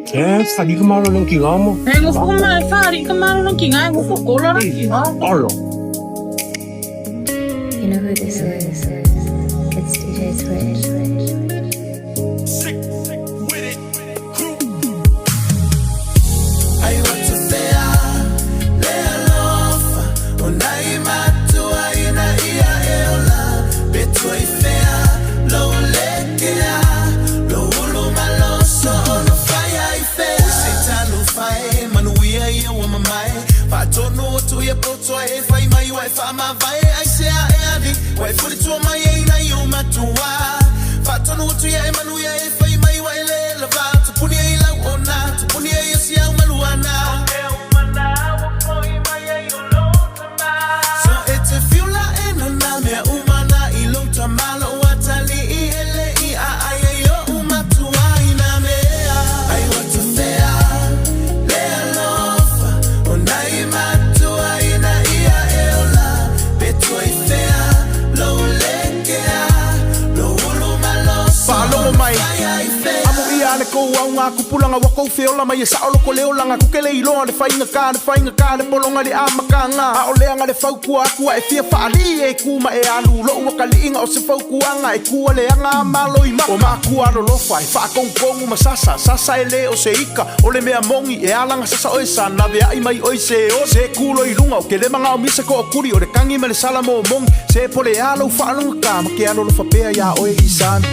Fari ka maro ng kinga mo. Mo ko ma fari ka maro ng kinga mo ko kola ng kinga. Alo. You know who this is? It's DJ Twitch. I want to say le alofa, unai mātua ina ia eola, betoi fea, lo lekea, lo ulu maloso ono faya I fea. Usitanu fai, manuia ia wa mamai, patono tu ia potoa e fai mai wa e fama vai, ai sea e adi, wa e furi tua mai e ina iu matua, patono tu ia e manuia e fai mai wa e le lava, tupuni e lau ona, tupuni e isi au maluana. So it's a fila and a name umana ilota malo watali ele I ayo umatua iname. I want to say le alofa onai matua ina ia eola betoi fea lo lekea lo ulu maloso. Follow mai. Ane ko au ngā kupulanga wako whiola mai e saolo ko leo langa kukele I loa le whainga ka le polonga le amakanga a o leanga le whaukua akua e fia whaari e kuma e alu lo ua kaliinga o se whaukuanga e kua leanga malo I ma o makua alo lofa e whakongkongu masasa sasa e le o se ika o le mea mongi e alanga sasa o e sana vea I mai o se o se kulo I lunga o ke le manga o misa ko o kuri o le kangi me le salamo o mongi se pole alo whaalunga ka ma ke alo lo whapea ya o e isani